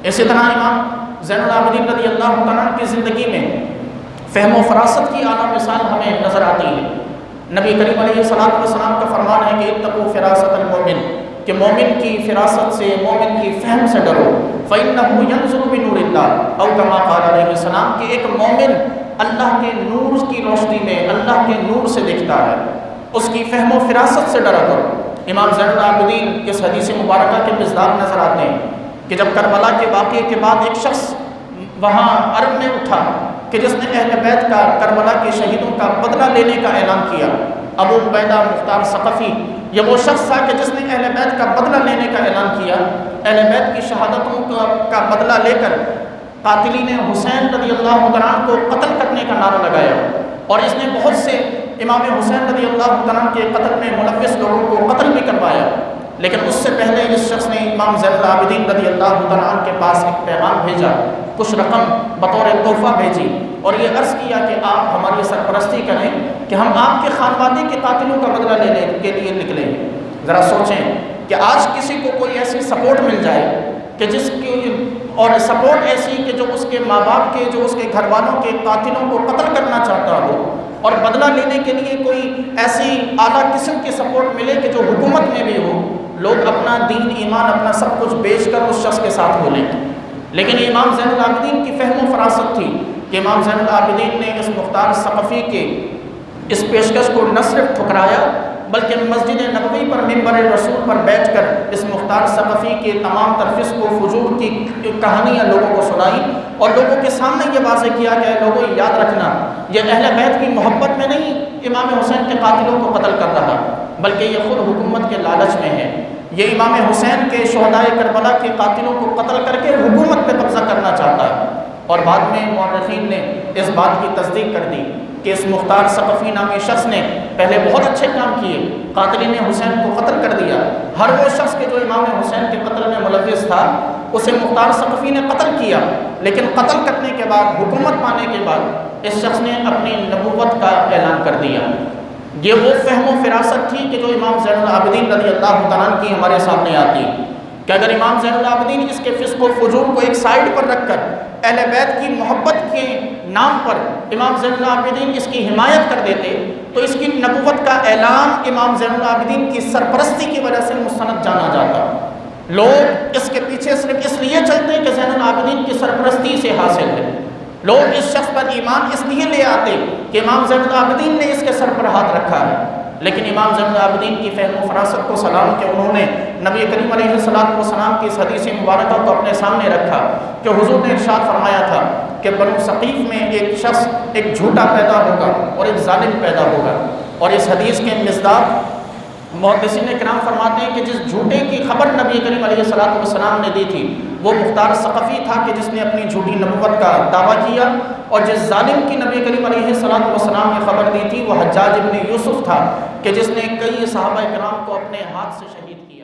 اسی طرح امام زین العابدین رضی اللہ تعالیٰ عنہ کی زندگی میں فہم و فراست کی اعلیٰ مثال ہمیں نظر آتی ہے۔ نبی کریم علیہ السلام کا فرمان ہے کہ اتقوا فراست المؤمن، کہ مومن کی فراست سے، مومن کی فہم سے ڈرو۔ فَإِنَّهُ يَنظُرُ بِنُورِ اللَّهِ، او کما قال علیہ السلام، کہ ایک مومن اللہ کے نور کی روشنی میں، اللہ کے نور سے دیکھتا ہے، اس کی فہم و فراست سے ڈرا کرو۔ امام زین العابدین اس حدیث مبارکہ کے مصداق نظر آتے ہیں کہ جب کربلا کے واقعے کے بعد ایک شخص وہاں عرب میں اٹھا کہ جس نے اہل بیت کا، کربلا کے شہیدوں کا بدلہ لینے کا اعلان کیا، ابو عبیدہ مختار ثقفی، یہ وہ شخص تھا کہ جس نے اہل بیت کا بدلہ لینے کا اعلان کیا، اہل بیت کی شہادتوں کا بدلہ لے کر قاتلین حسین رضی اللہ عنہ کو قتل کرنے کا نعرہ لگایا، اور اس نے بہت سے امام حسین رضی اللہ عنہ کے قتل میں ملوث لوگوں کو قتل بھی کروایا۔ لیکن اس سے پہلے اس شخص نے امام زین العابدین رضی اللہ عنہ کے پاس ایک پیغام بھیجا، کچھ رقم بطور تحفہ بھیجی، اور یہ عرض کیا کہ آپ ہماری سرپرستی کریں کہ ہم آپ کے خانوادے کے قاتلوں کا بدلہ لینے کے لیے نکلیں۔ ذرا سوچیں کہ آج کسی کو کوئی ایسی سپورٹ مل جائے کہ جس کی، اور سپورٹ ایسی کہ جو اس کے ماں باپ کے، جو اس کے گھر والوں کے قاتلوں کو قتل کرنا چاہتا ہو، اور بدلہ لینے کے لیے کوئی ایسی اعلیٰ قسم کی سپورٹ ملے کہ جو حکومت میں بھی ہو، لوگ اپنا دین، ایمان، اپنا سب کچھ بیچ کر اس شخص کے ساتھ ہو لیں۔ لیکن امام زین العابدین کی فہم و فراست تھی کہ امام زین العابدین نے اس مختار ثقفی کے اس پیشکش کو نہ صرف ٹھکرایا، بلکہ مسجد نبوی پر منبر رسول پر بیٹھ کر اس مختار ثقفی کے تمام تر فسق و فجور کی کہانیاں لوگوں کو سنائی، اور لوگوں کے سامنے یہ واضح کیا کہ لوگوں یاد رکھنا، یہ اہل بیت کی محبت میں نہیں امام حسین کے قاتلوں کو قتل کر رہا، بلکہ یہ خود حکومت کے لالچ میں ہے۔ یہ امام حسین کے شہدائے کربلا کے قاتلوں کو قتل کر کے حکومت پہ قبضہ کرنا چاہتا ہے۔ اور بعد میں مورخین نے اس بات کی تصدیق کر دی کہ اس مختار ثقفی نامی شخص نے پہلے بہت اچھے کام کیے، قاتلین حسین کو قتل کر دیا۔ ہر وہ شخص کے جو امام حسین کے قتل میں ملوث تھا، اسے مختار ثقفی نے قتل کیا، لیکن قتل کرنے کے بعد، حکومت پانے کے بعد، اس شخص نے اپنی نبوت کا اعلان کر دیا۔ یہ وہ فہم و فراست تھی کہ جو امام زین العابدین رضی اللہ تعالیٰ عنہ کی ہمارے سامنے آتی کہ اگر امام زین العابدین اس کے فسق و فجور کو ایک سائیڈ پر رکھ کر اہل بیت کی محبت کے نام پر امام زین العابدین اس کی حمایت کر دیتے، تو اس کی نبوت کا اعلان امام زین العابدین کی سرپرستی کی وجہ سے مستند جانا جاتا۔ لوگ اس کے پیچھے صرف اس لیے چلتے کہ زین العابدین کی سرپرستی سے حاصل ہے، لوگ اس شخص پر ایمان اس لیے لے آتے کہ امام زین العابدین نے اس کے سر پر ہاتھ رکھا ہے۔ لیکن امام زین العابدین کی فہم و فراست کو سلام کہ انہوں نے نبی کریم علیہ السلام کی اس حدیث مبارکہ کو اپنے سامنے رکھا کہ حضور نے ارشاد فرمایا تھا کہ بنو ثقیف میں ایک شخص، ایک جھوٹا پیدا ہوگا اور ایک ظالم پیدا ہوگا، اور اس حدیث کے مصداق محدثین کرام فرماتے ہیں کہ جس جھوٹے کی خبر نبی کریم علیہ السلام نے دی تھی وہ مختار ثقفی تھا کہ جس نے اپنی جھوٹی نبوت کا دعویٰ کیا، اور جس ظالم کی نبی کریم علیہ السلام نے خبر دی تھی وہ حجاج ابن یوسف تھا کہ جس نے کئی صحابہ کرام کو اپنے ہاتھ سے شہید کیا۔